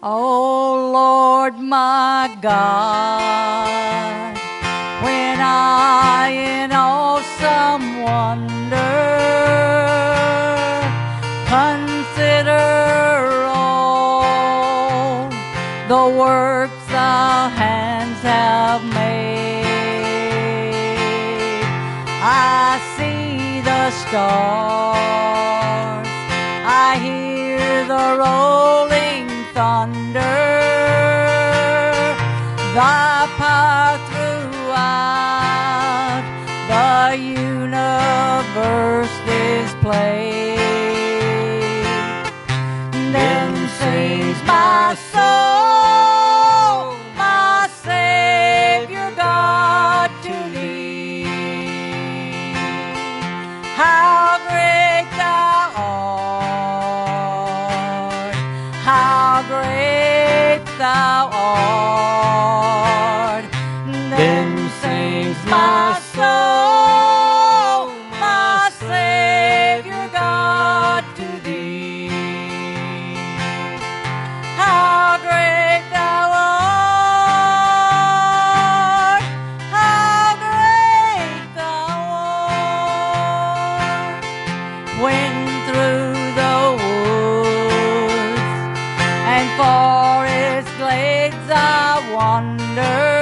Oh Lord my God, when I in awesome wonder consider all the works thy hands have made, I see the stars, I hear the rolling thunder, thy power throughout the universe displayed. Then sings my soul, my Savior God, to thee. How great thou art, how great thou art. Then sings my soul, my Savior God, to thee. How great thou art, how great thou art. When through the woods and forest glades I wander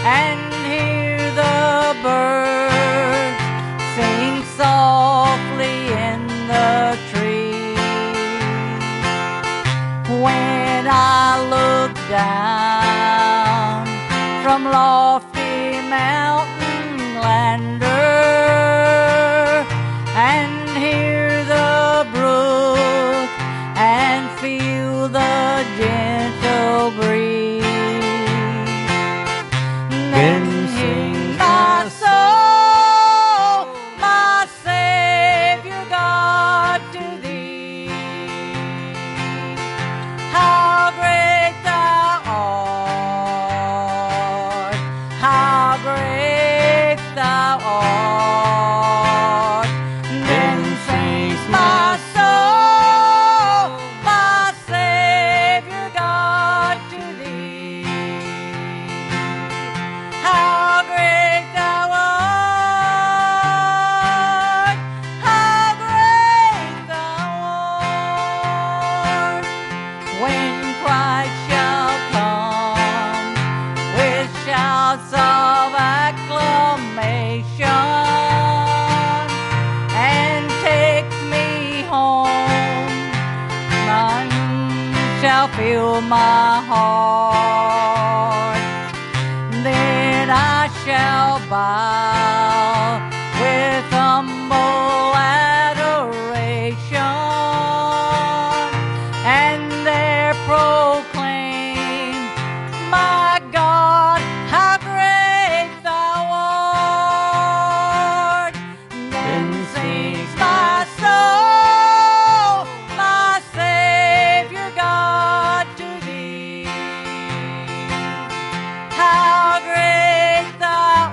and hear the birds sing softly in the trees, when I look down from lofty mountain lander and hear the brook and feel the gentle breeze, then sings my soul, my Savior God, to thee. How great thou art, how great thou art. Then sings my soul, my Savior God, to thee. How great thou art, how great thou art. When Christ shall come with shouts of acclamation and takes me home, none shall fill my heart. Then I shall bow with humble adoration and there proclaim, my God, how great thou art. Then sings my soul, my Savior God, to thee. How great thou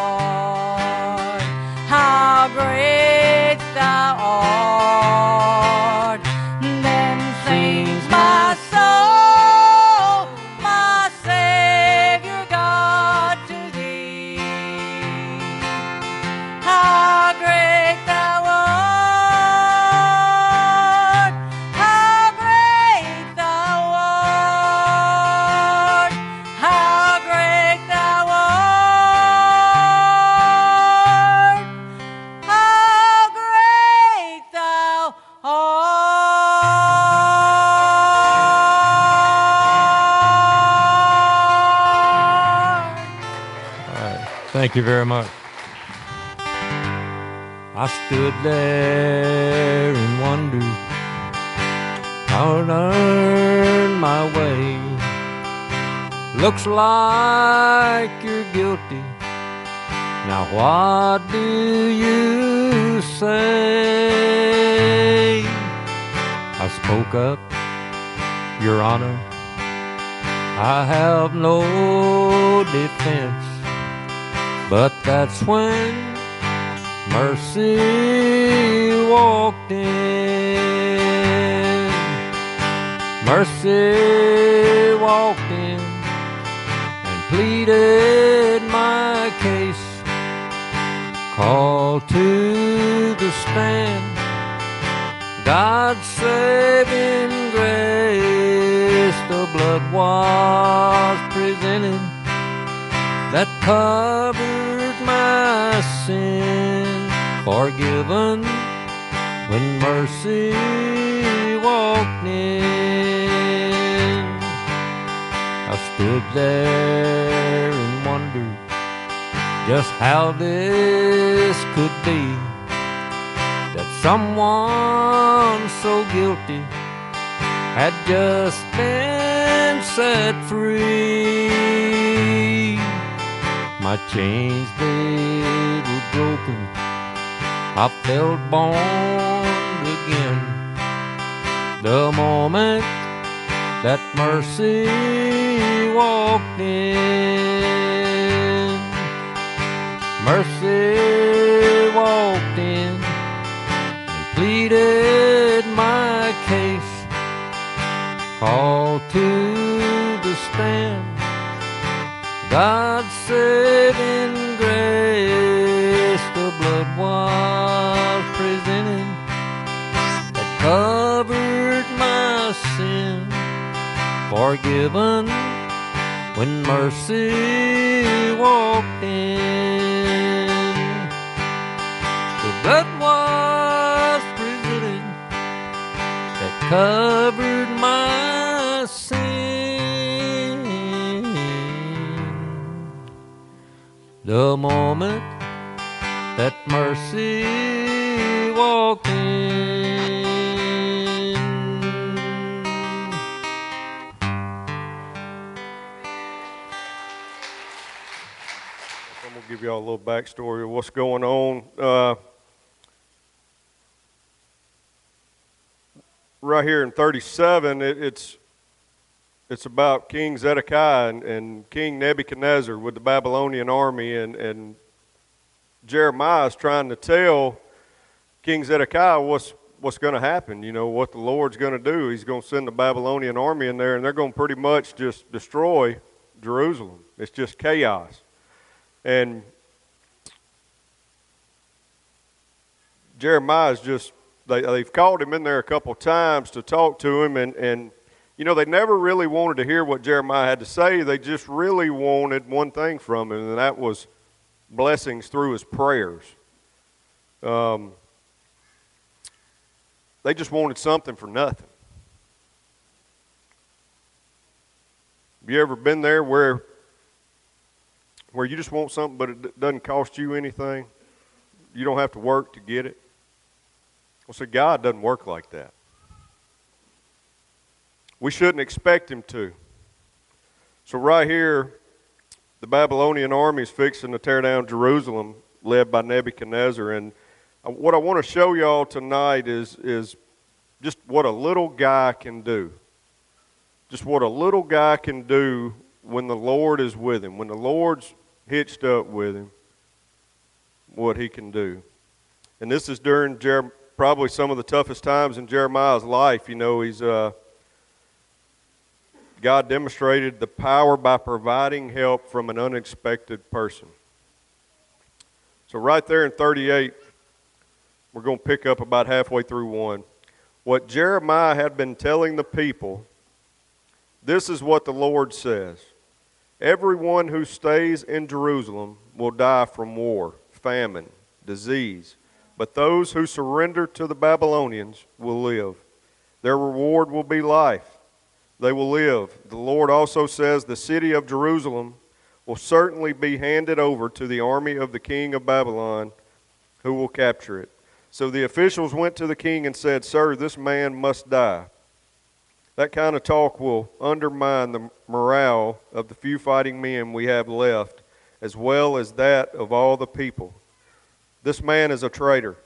art, how great thou art. Then sings my soul, my Savior God, to thee. How great thou art, how great thou art, how great thou art, how great thou art. All right. Thank you very much. I stood there in wonder how to earn my way. Looks like you're guilty. Now what do you say? I spoke up, Your Honor. I have no defense, but that's when mercy walked in. Mercy walked in and pleaded my case, called to the stand God's saving grace. The blood was presented that covered my sin, forgiven when mercy walked in. I stood there and wondered just how this could be, that someone so guilty had just been set free. My chains, they were broken, I felt born again the moment that mercy walked in. Mercy walked in and pleaded my case, called to the stand God's saving grace. The blood was presented that covered my sin, forgiven when mercy walked in. The blood was presented that covered my sin. The moment that mercy walked in. I'm going to give you all a little backstory of what's going on. Right here in 37, it's about King Zedekiah and King Nebuchadnezzar with the Babylonian army, and Jeremiah is trying to tell King Zedekiah what's going to happen, you know, what the Lord's going to do. He's going to send the Babylonian army in there, and they're going to pretty much just destroy Jerusalem. It's just chaos. And Jeremiah's just, they've called him in there a couple times to talk to him, and you know, they never really wanted to hear what Jeremiah had to say. They just really wanted one thing from him, and that was blessings through his prayers. They just wanted something for nothing. Have you ever been there where you just want something but it doesn't cost you anything? You don't have to work to get it? Well, see, God doesn't work like that. We shouldn't expect him to. So right here, the Babylonian army is fixing to tear down Jerusalem, led by Nebuchadnezzar. And what I want to show y'all tonight is just what a little guy can do. Just what a little guy can do when the Lord is with him, when the Lord's hitched up with him, what he can do. And this is during probably some of the toughest times in Jeremiah's life. You know, God demonstrated the power by providing help from an unexpected person. So right there in 38, we're going to pick up about halfway through 1. What Jeremiah had been telling the people, this is what the Lord says. Everyone who stays in Jerusalem will die from war, famine, disease. But those who surrender to the Babylonians will live. Their reward will be life. They will live. The Lord also says the city of Jerusalem will certainly be handed over to the army of the king of Babylon, who will capture it. So the officials went to the king and said, "Sir, this man must die." That kind of talk will undermine the morale of the few fighting men we have left, as well as that of all the people. This man is a traitor.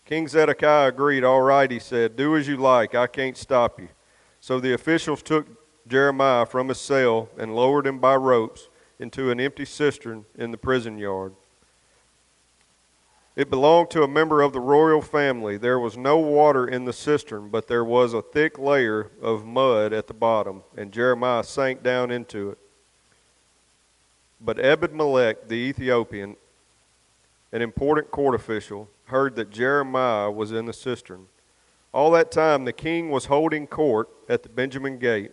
King Zedekiah agreed. "All right," he said, "do as you like. I can't stop you." So the officials took Jeremiah from his cell and lowered him by ropes into an empty cistern in the prison yard. It belonged to a member of the royal family. There was no water in the cistern, but there was a thick layer of mud at the bottom, and Jeremiah sank down into it. But Ebed-Melech the Ethiopian, an important court official, heard that Jeremiah was in the cistern. All that time the king was holding court at the Benjamin gate.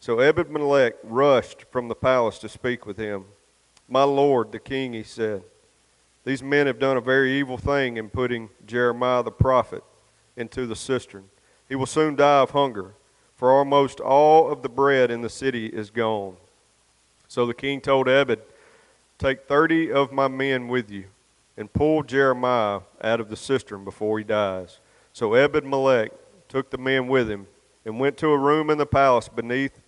So Ebed-Melech rushed from the palace to speak with him. "My lord, the king," he said, "these men have done a very evil thing in putting Jeremiah the prophet into the cistern. He will soon die of hunger, for almost all of the bread in the city is gone." So the king told Ebed, "Take 30 of my men with you, and pull Jeremiah out of the cistern before he dies." So Ebed-Melech took the men with him and went to a room in the palace beneath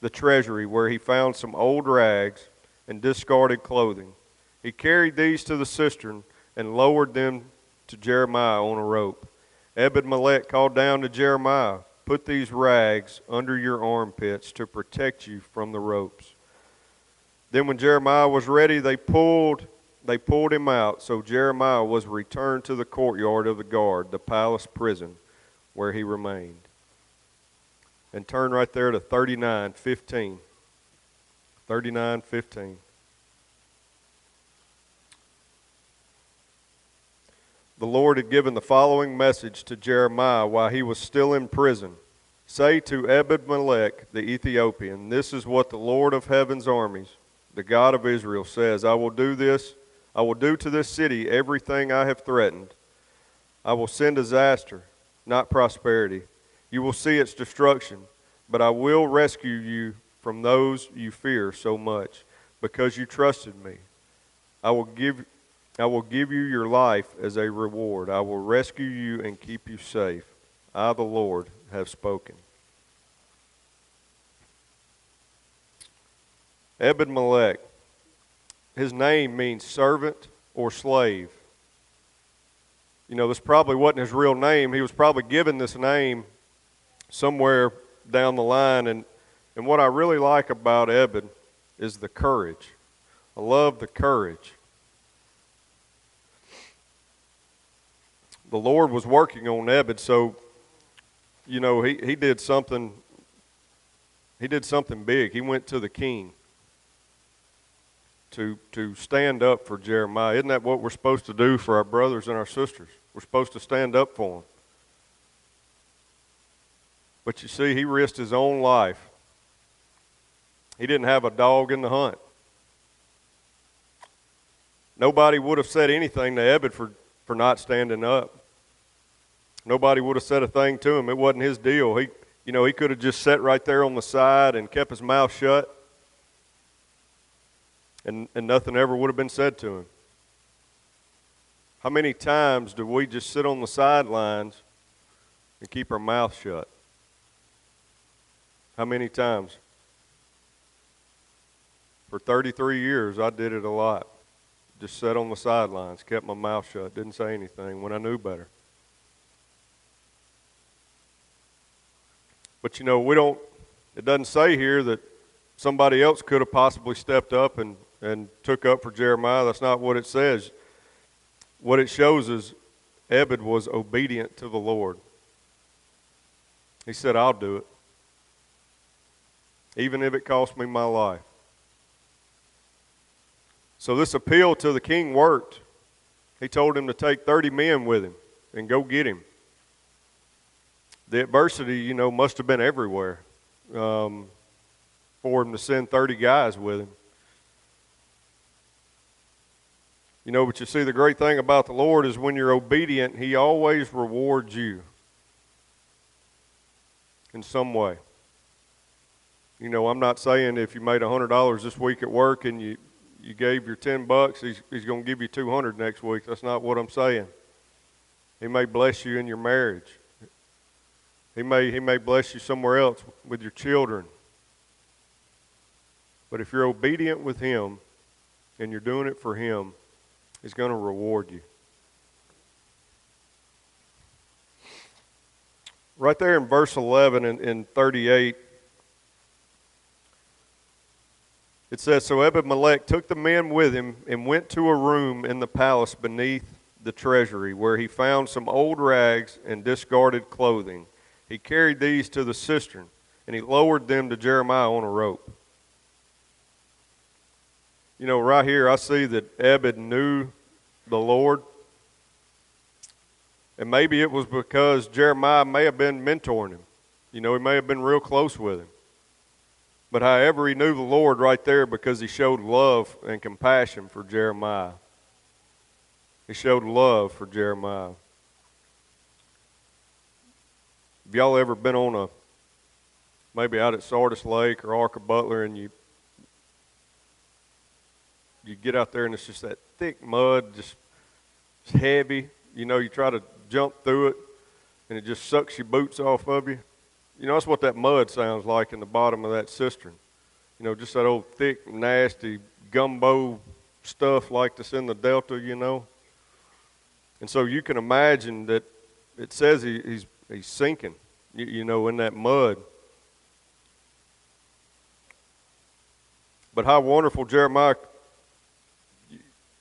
the treasury, where he found some old rags and discarded clothing. He carried these to the cistern and lowered them to Jeremiah on a rope. Ebed-Melech called down to Jeremiah, "Put these rags under your armpits to protect you from the ropes." Then when Jeremiah was ready, they pulled him out. So Jeremiah was returned to the courtyard of the guard, the palace prison, where he remained. And turn right there to 39:15. 39:15. The Lord had given the following message to Jeremiah while he was still in prison. "Say to Ebed-Melech the Ethiopian, this is what the Lord of heaven's armies, the God of Israel, says, I will do to this city everything I have threatened. I will send disaster, not prosperity. You will see its destruction, but I will rescue you from those you fear so much, because you trusted me. I will give you your life as a reward. I will rescue you and keep you safe. I, the Lord, have spoken." Ebed-Melech, his name means servant or slave. You know, this probably wasn't his real name. He was probably given this name somewhere down the line. And what I really like about Ebed is the courage. I love the courage. The Lord was working on Ebed, so, you know, he did something big. He went to the king to stand up for Jeremiah. Isn't that what we're supposed to do for our brothers and our sisters? We're supposed to stand up for them. But you see, he risked his own life. He didn't have a dog in the hunt. Nobody would have said anything to Ebed for not standing up. Nobody would have said a thing to him. It wasn't his deal. He could have just sat right there on the side and kept his mouth shut, and nothing ever would have been said to him. How many times do we just sit on the sidelines and keep our mouth shut? How many times? For 33 years, I did it a lot. Just sat on the sidelines, kept my mouth shut, didn't say anything when I knew better. But you know, it doesn't say here that somebody else could have possibly stepped up and took up for Jeremiah. That's not what it says. What it shows is Ebed was obedient to the Lord. He said, "I'll do it, even if it costs me my life." So this appeal to the king worked. He told him to take 30 men with him and go get him. The adversity, must have been everywhere for him to send 30 guys with him. But you see, the great thing about the Lord is when you're obedient, He always rewards you in some way. I'm not saying if you made $100 this week at work and you gave your $10, He's going to give you $200 next week. That's not what I'm saying. He may bless you in your marriage. He may bless you somewhere else with your children. But if you're obedient with Him and you're doing it for Him, He's going to reward you. Right there in verse 11 and 38, it says, "So Ebed-Melech took the men with him and went to a room in the palace beneath the treasury, where he found some old rags and discarded clothing. He carried these to the cistern, and he lowered them to Jeremiah on a rope. You know, right here I see that Ebed knew the Lord. And maybe it was because Jeremiah may have been mentoring him. You know, he may have been real close with him. But however, he knew the Lord right there because he showed love and compassion for Jeremiah. He showed love for Jeremiah. Have y'all ever been on maybe out at Sardis Lake or Arca Butler, and you get out there and it's just that thick mud, just heavy. You know, you try to jump through it and it just sucks your boots off of you. You know, that's what that mud sounds like in the bottom of that cistern. You know, just that old thick, nasty gumbo stuff like this in the Delta, you know. And so you can imagine that it says he's sinking, you know, in that mud. But how wonderful Jeremiah,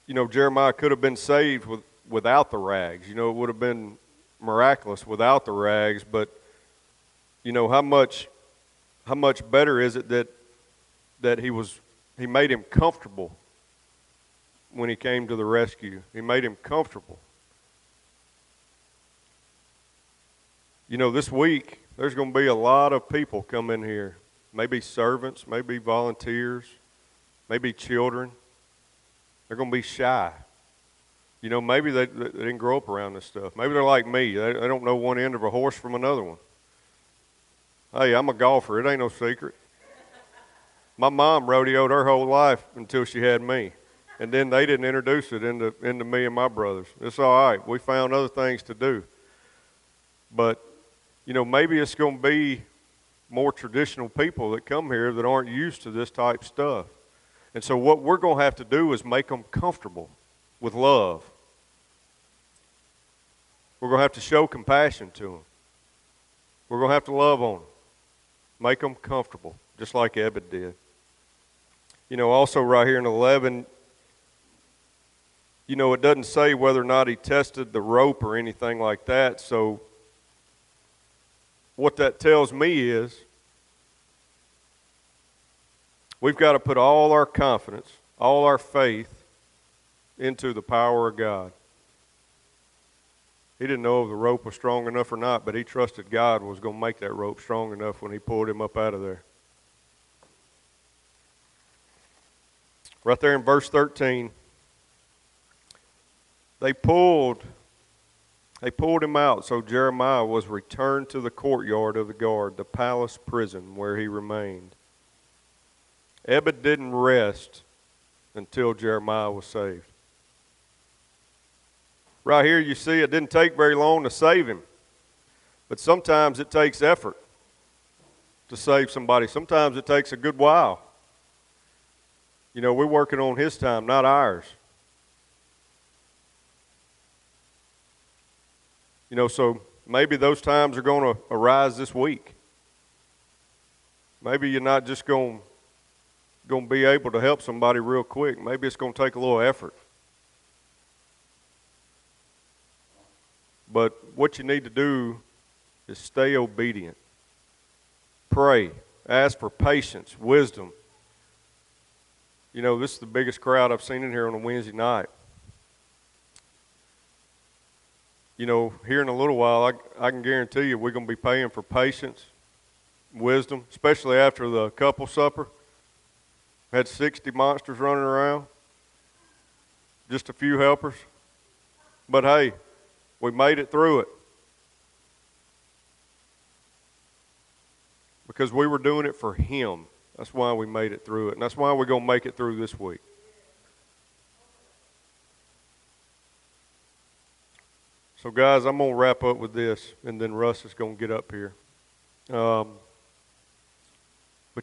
you know, Jeremiah could have been saved without the rags. You know, it would have been miraculous without the rags. But, you know, how much better is it that he made him comfortable when he came to the rescue. He made him comfortable. You know, this week, there's going to be a lot of people come in here. Maybe servants, maybe volunteers, maybe children. They're going to be shy. You know, maybe they didn't grow up around this stuff. Maybe they're like me. They don't know one end of a horse from another one. Hey, I'm a golfer. It ain't no secret. My mom rodeoed her whole life until she had me. And then they didn't introduce it into me and my brothers. It's all right. We found other things to do. But, you know, maybe it's going to be more traditional people that come here that aren't used to this type stuff. And so what we're going to have to do is make them comfortable with love. We're going to have to show compassion to them. We're going to have to love on them. Make them comfortable, just like Ebed did. You know, also right here in 11, you know, it doesn't say whether or not he tested the rope or anything like that. So what that tells me is we've got to put all our confidence, all our faith into the power of God. He didn't know if the rope was strong enough or not, but he trusted God was going to make that rope strong enough when he pulled him up out of there. Right there in verse 13, they pulled him out, so Jeremiah was returned to the courtyard of the guard, the palace prison where he remained. Ebed didn't rest until Jeremiah was saved. Right here you see it didn't take very long to save him. But sometimes it takes effort to save somebody. Sometimes it takes a good while. You know, we're working on his time, not ours. You know, so maybe those times are going to arise this week. Maybe you're not just going to be able to help somebody real quick. Maybe it's going to take a little effort. But what you need to do is stay obedient. Pray. Ask for patience, wisdom. You know, this is the biggest crowd I've seen in here on a Wednesday night. You know, here in a little while, I can guarantee you we're going to be paying for patience, wisdom, especially after the couple supper. Had 60 monsters running around, just a few helpers. But hey, we made it through it. Because we were doing it for him. That's why we made it through it. And that's why we're going to make it through this week. So guys, I'm going to wrap up with this, and then Russ is going to get up here. But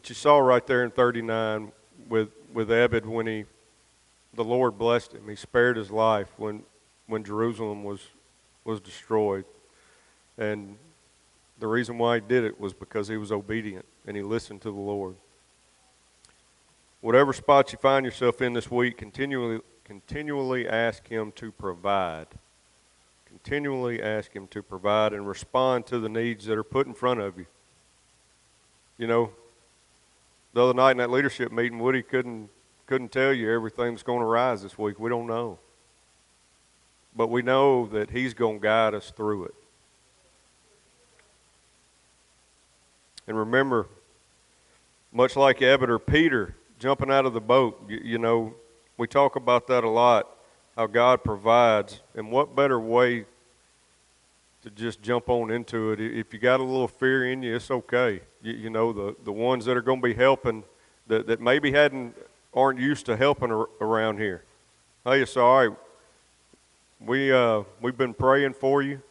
you saw right there in 39 with Ebed when the Lord blessed him. He spared his life when Jerusalem was destroyed. And the reason why he did it was because he was obedient and he listened to the Lord. Whatever spot you find yourself in this week, continually ask him to provide. Continually ask Him to provide and respond to the needs that are put in front of you. You know, the other night in that leadership meeting, Woody couldn't tell you everything that's going to rise this week. We don't know. But we know that He's going to guide us through it. And remember, much like Abbott or Peter jumping out of the boat, you know, we talk about that a lot, how God provides. And what better way to just jump on into it? If you got a little fear in you, it's okay. You know, the ones that are going to be helping that maybe aren't used to helping around here. Hey, it's all right. We've been praying for you,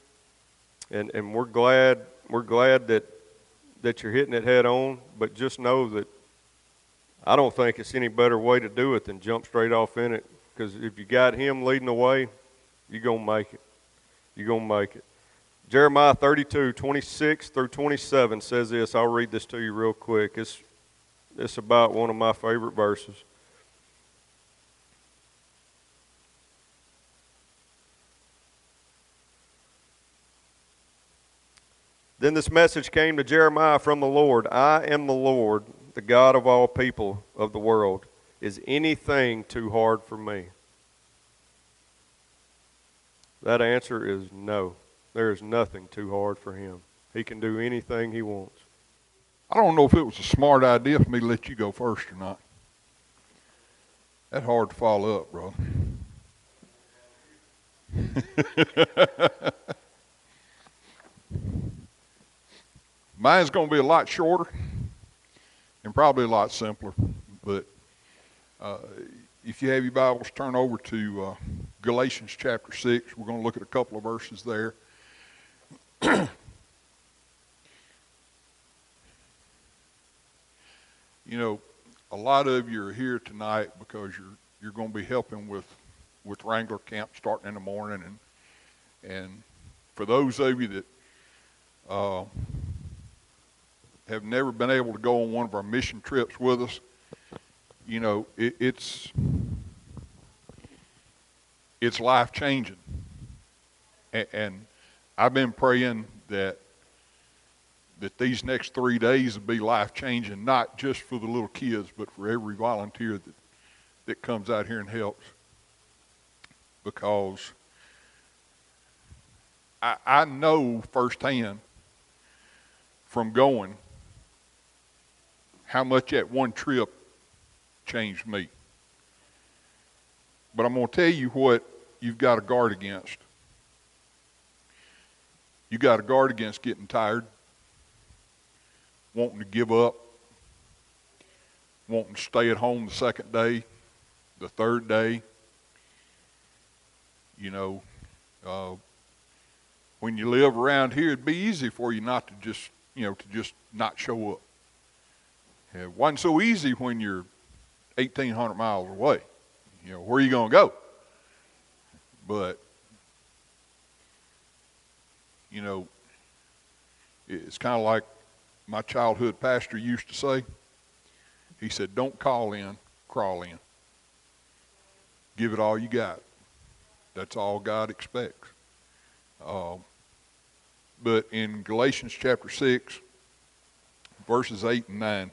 and we're glad that you're hitting it head on. But just know that I don't think it's any better way to do it than jump straight off in it. Because if you got Him leading the way, you're gonna make it. You're gonna make it. Jeremiah 32:26-27 says this. I'll read this to you real quick. It's about one of my favorite verses. Then this message came to Jeremiah from the Lord. I am the Lord, the God of all people of the world. Is anything too hard for me? That answer is no. There is nothing too hard for Him. He can do anything He wants. I don't know if it was a smart idea for me to let you go first or not. That's hard to follow up, bro. Mine's going to be a lot shorter and probably a lot simpler. But if you have your Bibles, turn over to Galatians chapter 6. We're going to look at a couple of verses there. You know, a lot of you are here tonight because you're going to be helping with Wrangler Camp starting in the morning, and for those of you that have never been able to go on one of our mission trips with us, you know, it's life-changing. And I've been praying that these next 3 days will be life-changing, not just for the little kids, but for every volunteer that comes out here and helps. Because I know firsthand from going how much that one trip changed me. But I'm going to tell you what you've got to guard against. You got to guard against getting tired, wanting to give up, wanting to stay at home the second day, the third day. You know, when you live around here, it'd be easy for you not to just not show up. It wasn't so easy when you're 1,800 miles away. You know, where are you going to go? But, you know, it's kind of like my childhood pastor used to say. He said, don't call in, crawl in. Give it all you got. That's all God expects. But in Galatians chapter 6, verses 8 and 9,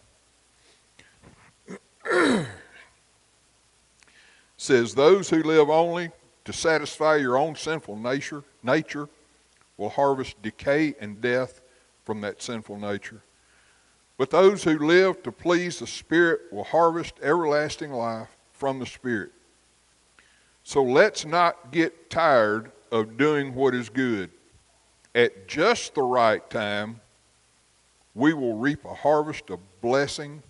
says, those who live only to satisfy your own sinful nature will harvest decay and death from that sinful nature. But those who live to please the Spirit will harvest everlasting life from the Spirit. So let's not get tired of doing what is good. At just the right time, we will reap a harvest of blessing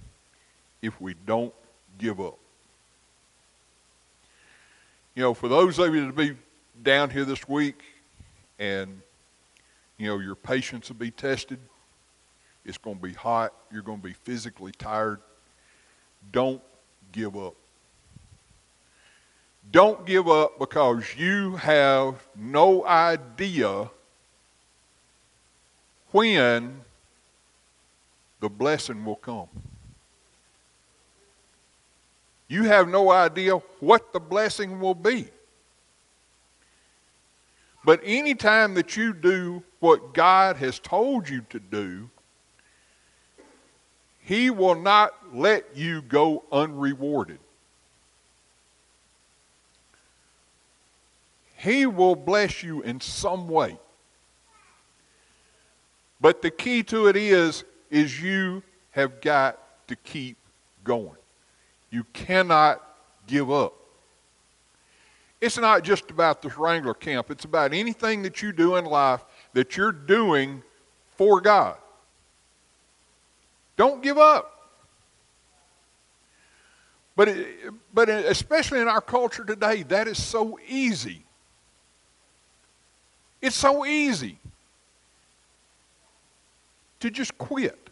if we don't give up. You know, for those of you that be down here this week and, you know, your patience will be tested, it's going to be hot, you're going to be physically tired, don't give up. Don't give up because you have no idea when the blessing will come. You have no idea what the blessing will be. But anytime that you do what God has told you to do, He will not let you go unrewarded. He will bless you in some way. But the key to it is you have got to keep going. You cannot give up. It's not just about this Wrangler camp. It's about anything that you do in life that you're doing for God. Don't give up. But especially in our culture today, that is so easy. It's so easy to just quit.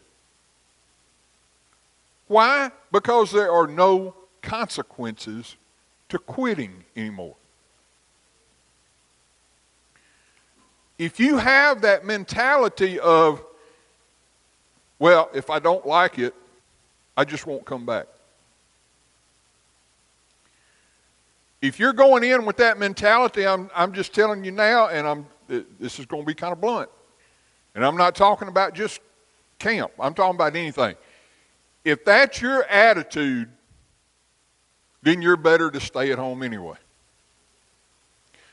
Why? Because there are no consequences to quitting anymore. If you have that mentality of, well, if I don't like it, I just won't come back. If you're going in with that mentality, I'm just telling you now, and this is going to be kind of blunt, and I'm not talking about just camp. I'm talking about anything. If that's your attitude, then you're better to stay at home anyway.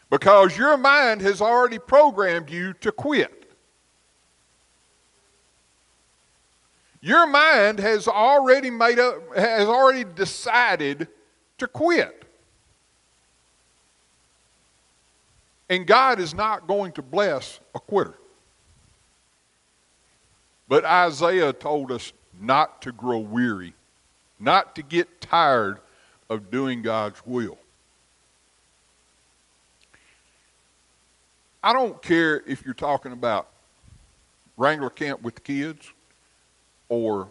Because your mind has already programmed you to quit. Your mind has already decided to quit. And God is not going to bless a quitter. But Isaiah told us not to grow weary, not to get tired of doing God's will. I don't care if you're talking about Wrangler camp with the kids, or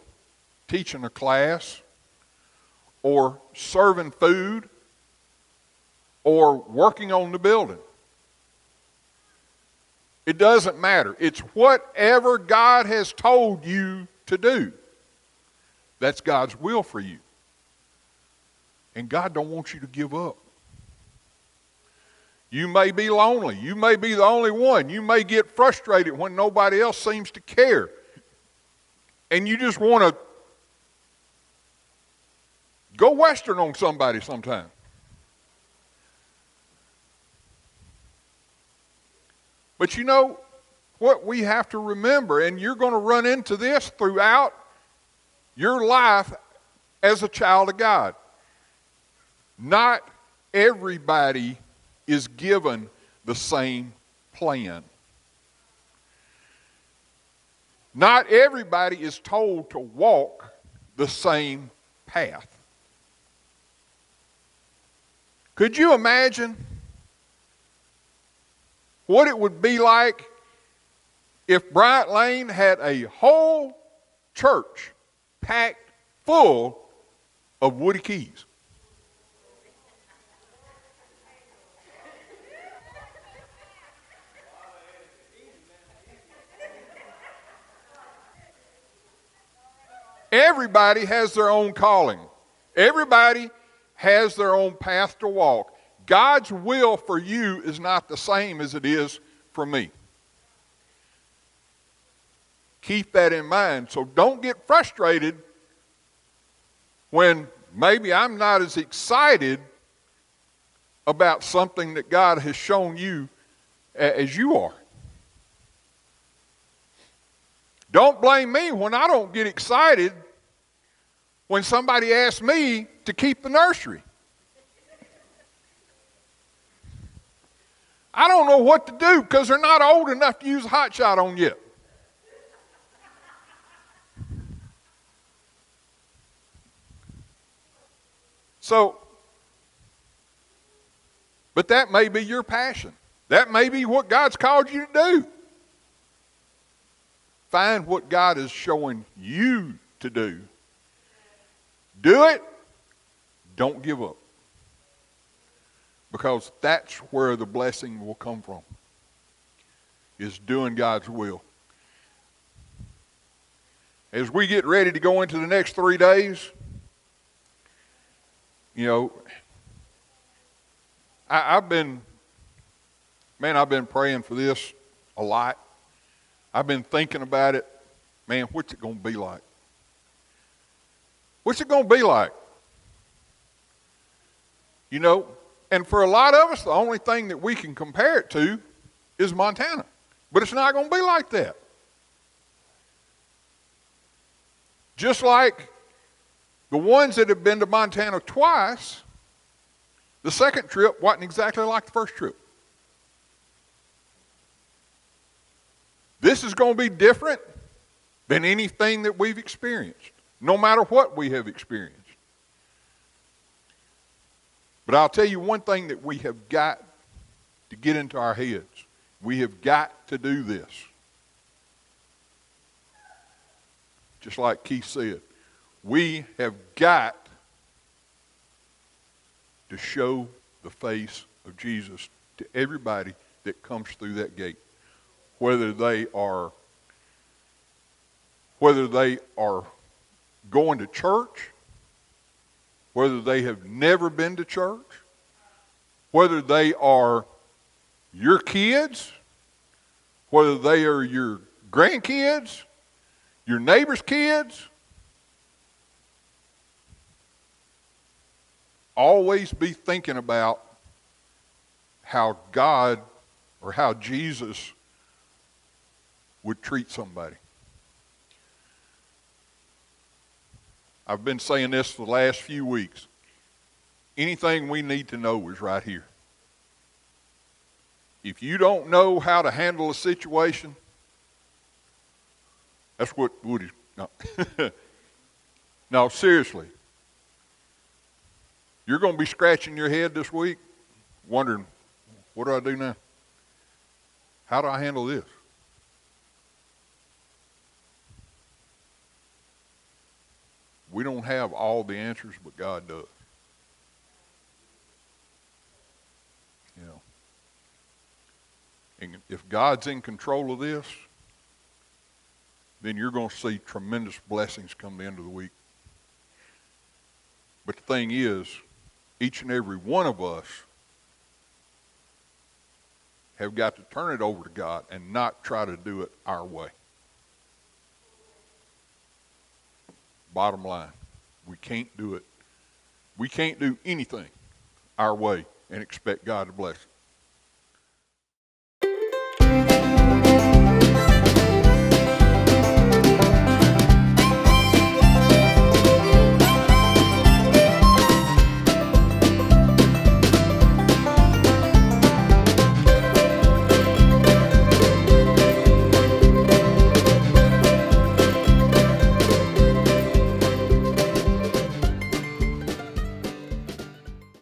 teaching a class, or serving food, or working on the building. It doesn't matter. It's whatever God has told you to do. That's God's will for you. And God don't want you to give up. You may be lonely. You may be the only one. You may get frustrated when nobody else seems to care. And you just want to go Western on somebody sometime. But you know what we have to remember, and you're going to run into this throughout your life as a child of God. Not everybody is given the same plan. Not everybody is told to walk the same path. Could you imagine what it would be like if Bryant Lane had a whole church packed full of Woody Keys? Everybody has their own calling. Everybody has their own path to walk. God's will for you is not the same as it is for me. Keep that in mind. So don't get frustrated when maybe I'm not as excited about something that God has shown you as you are. Don't blame me when I don't get excited when somebody asks me to keep the nursery. I don't know what to do because they're not old enough to use a hot shot on yet. So, but that may be your passion. That may be what God's called you to do. Find what God is showing you to do. Do it. Don't give up. Because that's where the blessing will come from, is doing God's will. As we get ready to go into the next 3 days, you know, I've been Man, I've been praying for this a lot. I've been thinking about it. Man, what's it going to be like? What's it going to be like? You know, and for a lot of us, the only thing that we can compare it to is Montana. But it's not going to be like that. Just like the ones that have been to Montana twice, the second trip wasn't exactly like the first trip. This is going to be different than anything that we've experienced, no matter what we have experienced. But I'll tell you one thing that we have got to get into our heads. We have got to do this. Just like Keith said, we have got to show the face of Jesus to everybody that comes through that gate. Whether they are going to church, whether they have never been to church, whether they are your kids, whether they are your grandkids, your neighbor's kids. Always be thinking about how God or how Jesus would treat somebody. I've been saying this for the last few weeks. Anything we need to know is right here. If you don't know how to handle a situation, that's what Woody, no. No, seriously. You're going to be scratching your head this week, wondering, what do I do now? How do I handle this? We don't have all the answers, but God does. You know. And if God's in control of this, then you're going to see tremendous blessings come the end of the week. But the thing is, each and every one of us have got to turn it over to God and not try to do it our way. Bottom line, we can't do it. We can't do anything our way and expect God to bless it.